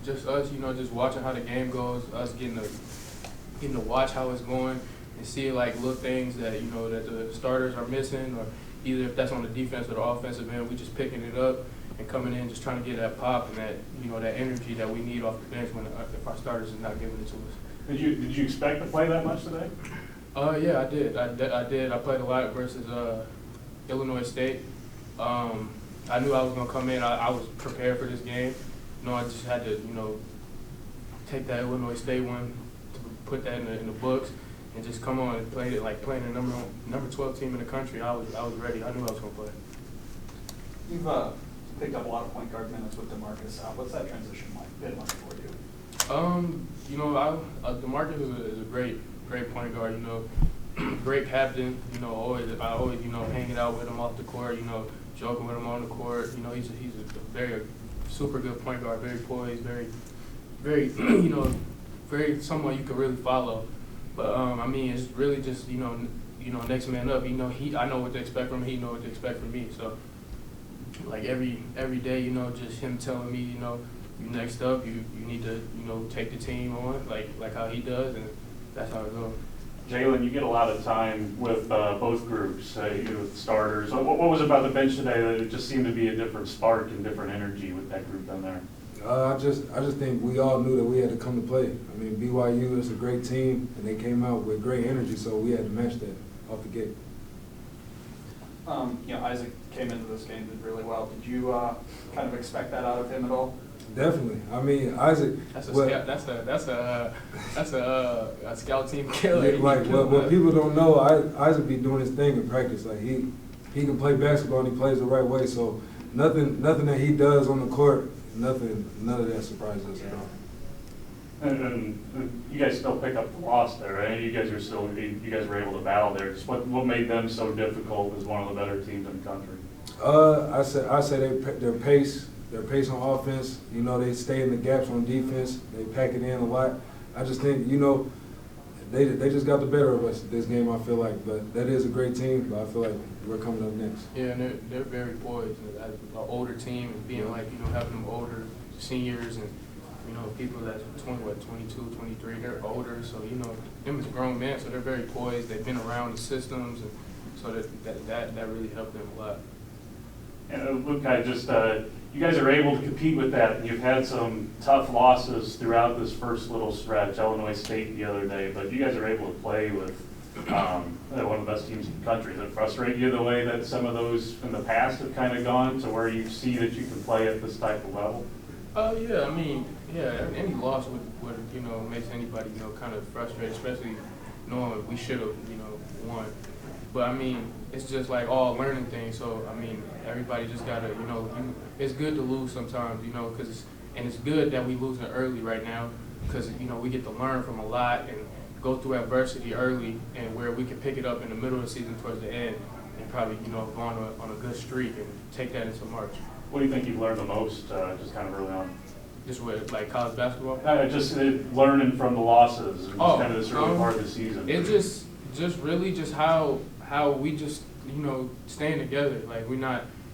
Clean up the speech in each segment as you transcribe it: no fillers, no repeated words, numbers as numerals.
Just us, just watching how the game goes, us getting to watch how it's going and see like little things that, that the starters are missing, or either if that's on the defense or the offensive end, we just picking it up and coming in just trying to get that pop and that, that energy that we need off the bench when if our starters is not giving it to us. Did you expect to play that much today? Yeah, I did. I did. I played a lot versus Illinois State. I knew I was gonna come in. I was prepared for this game. I just had to, take that Illinois State one, put that in the books, and just come on and play it like playing the number 12 team in the country. I was ready. I knew I was gonna play. You've picked up a lot of point guard minutes with DeMarcus. What's that transition been like for you? DeMarcus is a great point guard. Great captain. I always hanging out with him off the court. Joking with him on the court. He's a very super good point guard. Very poised. Very very someone you can really follow. But it's really just next man up. I know what to expect from him. He knows what to expect from me. So like every day, just him telling me, you next up, you need to take the team on like how he does, and that's how it goes. Jaylen, you get a lot of time with both groups, with starters. What was it about the bench today that it just seemed to be a different spark and different energy with that group in there? I just think we all knew that we had to come to play. BYU is a great team, and they came out with great energy, so we had to match that off the gate. Isaac came into this game, did really well. Did you kind of expect that out of him at all? Definitely. Isaac. That's a scout team killer. What people don't know, Isaac be doing his thing in practice. Like he can play basketball and he plays the right way. So nothing that he does on the court, none of that surprises us at all. And you guys still pick up the loss there, right? You guys were able to battle there. Just what made them so difficult as one of the better teams in the country? I say their pace on offense. They stay in the gaps on defense. They pack it in a lot. I just think they just got the better of us this game. I feel like, but that is a great team. But I feel like we're coming up next. Yeah, and they're very poised. As an older team, and being having them older seniors and people that's 22, 23, they're older. So them as grown men, so they're very poised. They've been around the systems, and so that really helped them a lot. And Luke, you guys are able to compete with that, and you've had some tough losses throughout this first little stretch. Illinois State the other day, but you guys are able to play with one of the best teams in the country. Does it frustrate you the way that some of those in the past have kind of gone to where you see that you can play at this type of level? Any loss would makes anybody kind of frustrated, especially knowing we should have won. But it's just like all learning things. So everybody just gotta it's good to lose sometimes, because it's good that we losing early right now, because we get to learn from a lot and go through adversity early, and where we can pick it up in the middle of the season towards the end and probably go on a good streak and take that into March. What do you think you've learned the most just kind of early on? Just with college basketball? Just learning from the losses and just kind of this early part of the season. It just really just how we just staying together. Like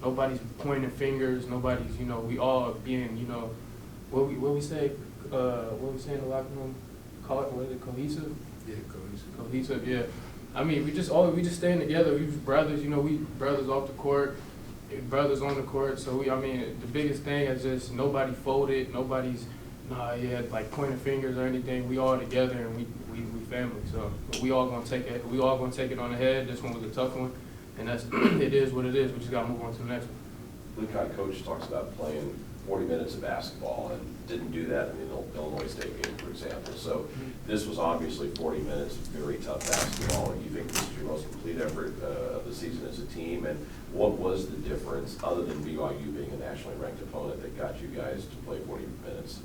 nobody's pointing fingers. Nobody's we all being what we say in the locker room. What is it, cohesive? Yeah, cohesive. Cohesive, yeah. We just staying together. We brothers. We brothers off the court. Brothers on the court, so the biggest thing is just nobody folded, nobody's pointing fingers or anything. We all together and we family. So we all gonna take it. We all gonna take it on the head. This one was a tough one, and that's it is what it is. We just gotta move on to the next one. The coach talks about playing 40 minutes of basketball and didn't do that in the Illinois State game, for example. So this was obviously 40 minutes of very tough basketball, and you think this is your most complete effort of the season as a team. And what was the difference, other than BYU being a nationally ranked opponent, that got you guys to play 40 minutes?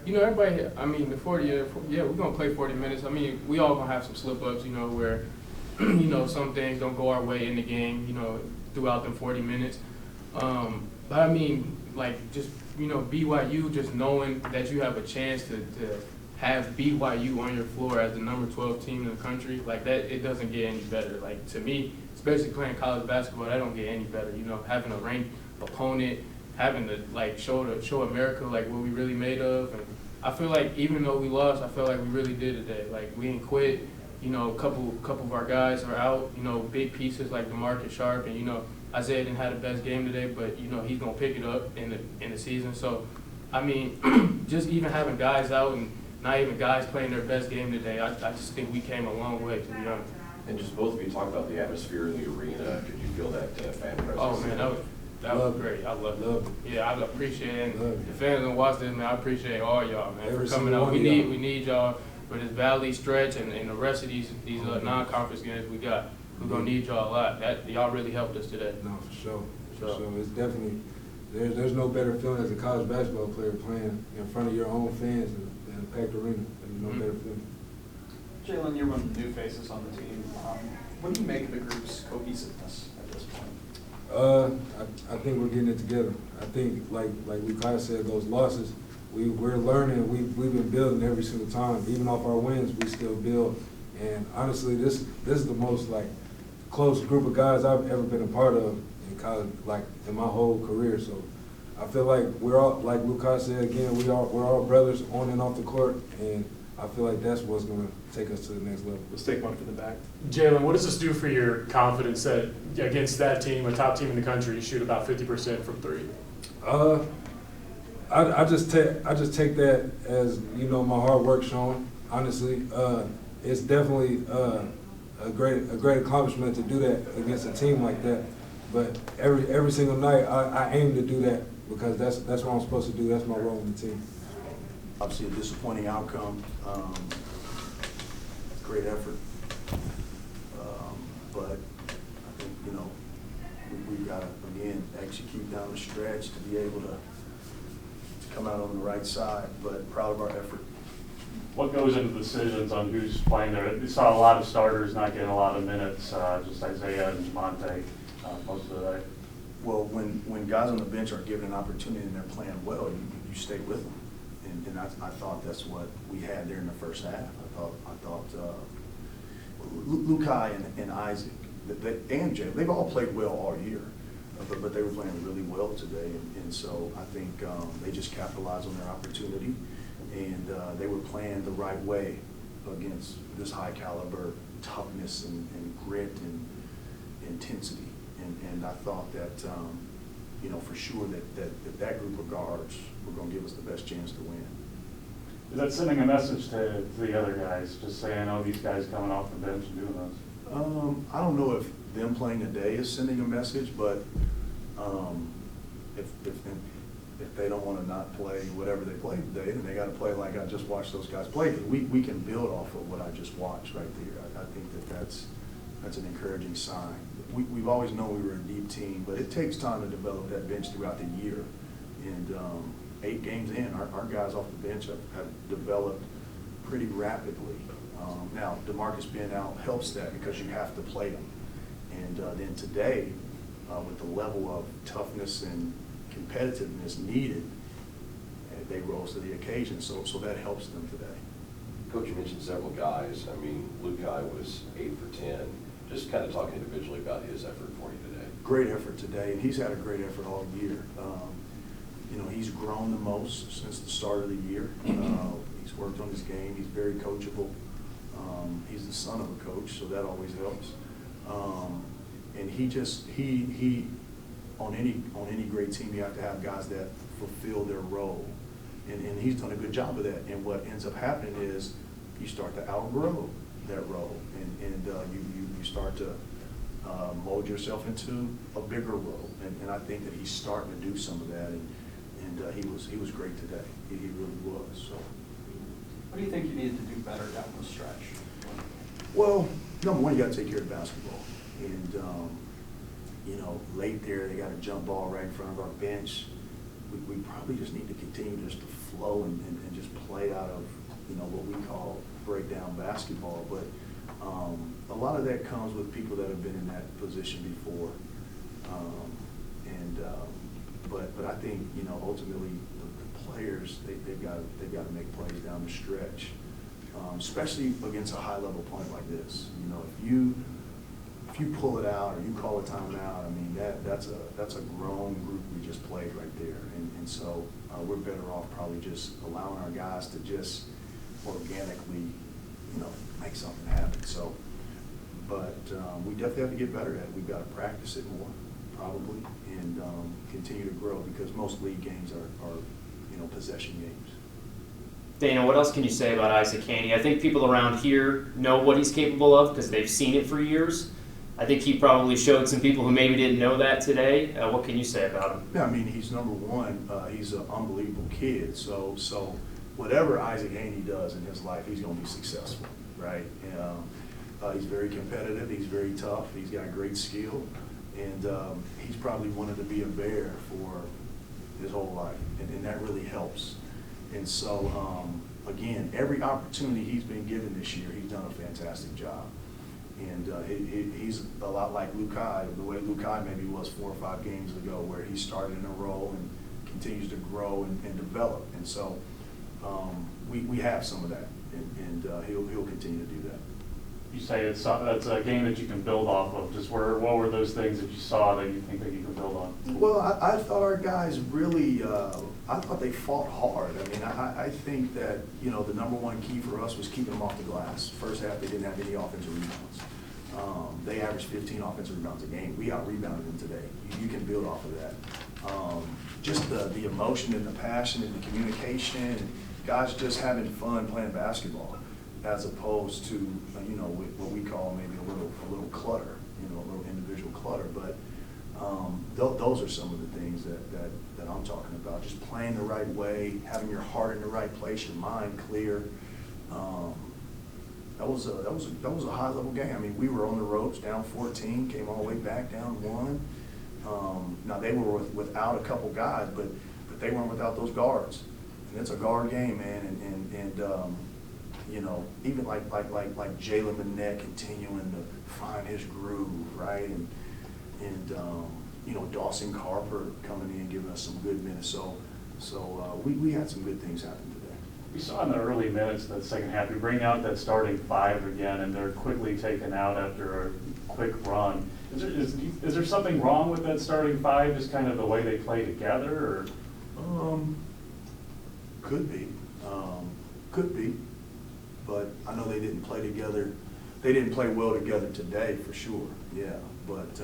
Everybody, the 40, we're going to play 40 minutes. We all going to have some slip-ups, where, some things don't go our way in the game, throughout them 40 minutes. But just BYU, just knowing that you have a chance to have BYU on your floor as the number 12 team in the country, like that, it doesn't get any better. Like to me, especially playing college basketball, that don't get any better. Having a ranked opponent having to like show America like what we really made of. And I feel like even though we lost, I feel like we really did today. Like we didn't quit. You know, a couple of our guys are out. You know, big pieces like DeMarcus Sharp, and you know Isaiah didn't have the best game today, but you know he's gonna pick it up in the season. So, I mean, just even having guys out and not even guys playing their best game today, I just think we came a long way, to be honest. And just both of you talk about the atmosphere in the arena. Could you feel that fan presence? Oh man, that was great. I love it. Yeah, I appreciate it. And the fans that watch this, man, I appreciate all y'all, man, for coming out. We need y'all for this Valley stretch and the rest of these non-conference games we got. We're gonna need y'all a lot. Y'all really helped us today. No, for sure. So it's definitely there's no better feeling as a college basketball player playing in front of your own fans in a packed arena. There's no better feeling. Jaylen, you're one of the new faces on the team. What do you make of the group's cohesiveness at this point? I think we're getting it together. I think, like Lukai said, those losses, we're learning. We've been building every single time. Even off our wins, we still build. And honestly, this is the most like close group of guys I've ever been a part of in college, like in my whole career. So I feel like we're all, like Lukai said again, we're all brothers on and off the court, and I feel like that's what's going to take us to the next level. Let's take one for the back. Jaylen, what does this do for your confidence that against that team, a top team in the country, you shoot about 50% from three? I just take that as, you know, my hard work showing. Honestly, it's definitely a great accomplishment to do that against a team like that. But every single night, I aim to do that because that's what I'm supposed to do. That's my role in the team. Obviously, a disappointing outcome. Great effort, but I think, you know, we've got to again execute down the stretch to be able to come out on the right side. But proud of our effort. What goes into decisions on who's playing there? We saw a lot of starters not getting a lot of minutes, just Isaiah and Monte most of the day. Well, when guys on the bench are given an opportunity and they're playing well, you stay with them. And I thought that's what we had there in the first half. I thought Lukai and Isaac and Jay, they've all played well all year, but they were playing really well today. And so I think they just capitalized on their opportunity, and they were playing the right way against this high caliber toughness and grit and intensity. And I thought that, you know, for sure that group of guards were going to give us the best chance to win. Is that sending a message to the other guys, just saying, oh, these guys coming off the bench and doing this? I don't know if them playing today is sending a message, but if they don't want to not play whatever they played today, then they got to play like I just watched those guys play. We can build off of what I just watched right there. I think that's an encouraging sign. We've always known we were a deep team, but it takes time to develop that bench throughout the year. And 8 games in, our guys off the bench have developed pretty rapidly. Now, DeMarcus being out helps that because you have to play them. And then today, with the level of toughness and competitiveness needed, they rose to the occasion. So that helps them today. Coach, you mentioned several guys. I mean, Lukai was 8 for 10. Just kind of talking individually about his effort for you today. Great effort today, and he's had a great effort all year. You know, he's grown the most since the start of the year. He's worked on his game. He's very coachable. He's the son of a coach, so that always helps. And he on any great team, you have to have guys that fulfill their role, and he's done a good job of that. And what ends up happening is you start to outgrow that role, and you start to mold yourself into a bigger role. And I think that he's starting to do some of that, and he was great today. He really was. So, What do you think you needed to do better down the stretch? well, number one, you got to take care of basketball, and you know, late there they got a jump ball right in front of our bench. We probably just need to continue just to flow and just play out of, you know, what we call breakdown basketball. But a lot of that comes with people that have been in that position before. But I think, you know, ultimately the players, they've got to make plays down the stretch, especially against a high level opponent like this. You know, if you pull it out or you call a timeout, I mean that's a grown group we just played right there. And so we're better off probably just allowing our guys to just organically, make something happen. So, but we definitely have to get better at it. We've got to practice it more, probably, and continue to grow, because most league games are possession games. Dana, what else can you say about Isaac Haney? I think people around here know what he's capable of because they've seen it for years. I think he probably showed some people who maybe didn't know that today. What can you say about him? Yeah, I mean, he's number one. He's an unbelievable kid. So whatever Isaac Haney does in his life, he's going to be successful, right? He's very competitive. He's very tough. He's got great skill, and he's probably wanted to be a Bear for his whole life, and that really helps. And so, again, every opportunity he's been given this year, he's done a fantastic job. And he's a lot like Lukai, the way Lukai maybe was 4 or 5 games ago, where he started in a role and continues to grow and develop. And so we have some of that, and he'll continue to do that. You say that's a game that you can build off of. Just what were those things that you saw that you think that you can build on? Well, I thought our guys really, I thought they fought hard. I mean, I think that, the number one key for us was keeping them off the glass. First half, they didn't have any offensive rebounds. They averaged 15 offensive rebounds a game. We out-rebounded them today. You can build off of that. Just the emotion and the passion and the communication, and guys just having fun playing basketball, as opposed to, what we call maybe a little clutter, a little individual clutter. But those are some of the things that I'm talking about. Just playing the right way, having your heart in the right place, your mind clear. That was a high level game. I mean, we were on the ropes, down 14, came all the way back down 1. Now they were without a couple guys, but they weren't without those guards. And it's a guard game, man. And even like Jaylen Minnett continuing to find his groove, right? And Dawson Carper coming in and giving us some good minutes. So we had some good things happen today. We saw in the early minutes of that second half, you bring out that starting 5 again, and they're quickly taken out after a quick run. Is there something wrong with that starting 5, just kind of the way they play together? Or? Could be. Could be. But I know they didn't play together. They didn't play well together today, for sure. Yeah, but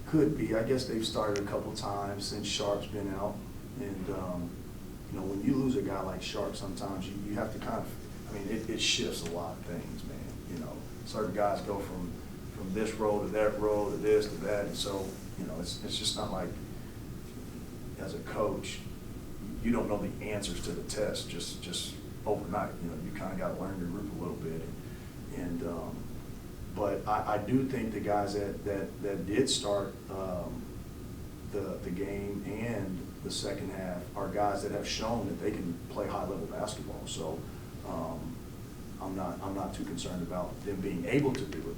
could be. I guess they've started a couple times since Sharp's been out, and when you lose a guy like Sharp, sometimes you have to kind of. I mean, it shifts a lot of things, man. Certain guys go from this role to that role to this to that, and so it's just not like, as a coach, you don't know the answers to the test just overnight. You kind of got to learn your group a little bit, but I do think the guys that did start the game and the second half are guys that have shown that they can play high level basketball. So I'm not too concerned about them being able to do it,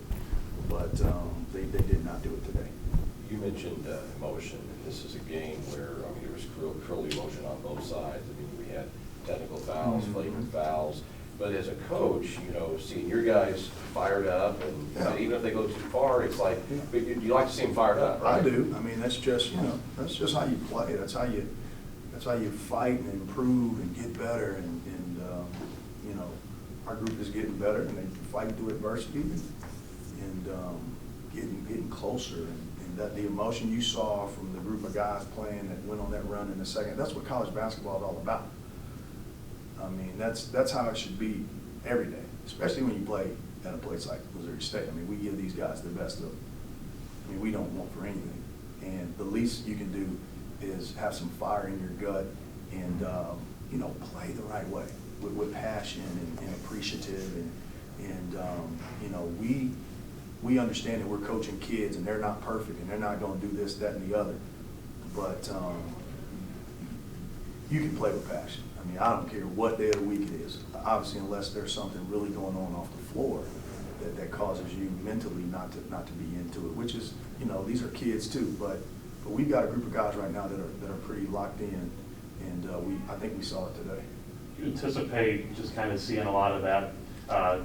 but they did not do it today. You mentioned emotion. This is a game where, there was cruel emotion on both sides. We had technical fouls, flagrant fouls. But as a coach, seeing your guys fired up, and even if they go too far, it's like, you like to see them fired up, right? I do. That's just, that's just how you play. That's how you fight and improve and get better. And our group is getting better, and they fight through adversity and getting closer. And that the emotion you saw from the group of guys playing that went on that run in the second, that's what college basketball is all about. That's how it should be every day, especially when you play at a place like Missouri State. We give these guys the best of. We don't want for anything, and the least you can do is have some fire in your gut and play the right way with passion and appreciative and we understand that we're coaching kids and they're not perfect and they're not going to do this, that, and the other, but you can play with passion. I don't care what day of the week it is. Obviously, unless there's something really going on off the floor that causes you mentally not to be into it. Which is, these are kids too. But we've got a group of guys right now that are pretty locked in, and I think we saw it today. You anticipate just kind of seeing a lot of that,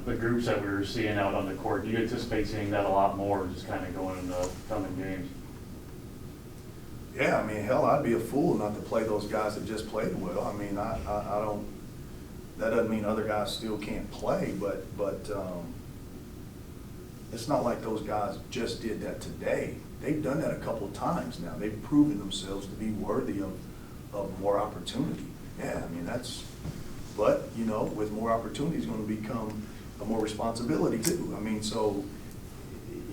the groups that we were seeing out on the court. Do you anticipate seeing that a lot more, just kind of going into coming games? Yeah, I mean, hell, I'd be a fool not to play those guys that just played well. I mean, I don't, that doesn't mean other guys still can't play, but it's not like those guys just did that today. They've done that a couple of times now. They've proven themselves to be worthy of more opportunity. Yeah, I mean, but, you know, with more opportunity is going to become a more responsibility too. I mean, so,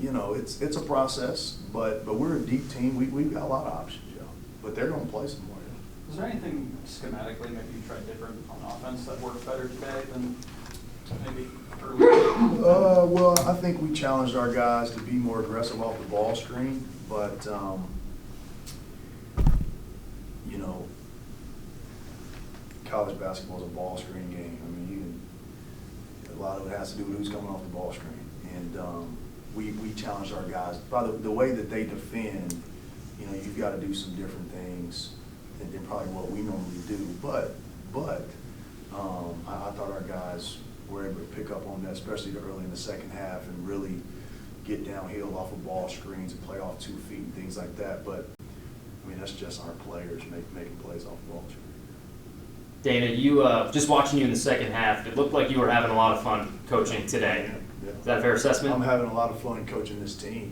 you know, it's a process, but we're a deep team. We've got a lot of options, yeah. But they're going to play some more. Yeah. Is there anything schematically maybe you tried different on offense that worked better today than maybe earlier? Well, I think we challenged our guys to be more aggressive off the ball screen, but, you know, college basketball is a ball screen game. I mean, a lot of it has to do with who's coming off the ball screen. And we challenged our guys. By the way that they defend, you know, you've got to do some different things than probably what we normally do. But I thought our guys were able to pick up on that, especially early in the second half, and really get downhill off of ball screens and play off 2 feet and things like that. But, I mean, that's just our players making plays off the ball screen. Dana, you just watching you in the second half, it looked like you were having a lot of fun coaching today. Yeah. Is that a fair assessment? I'm having a lot of fun coaching this team.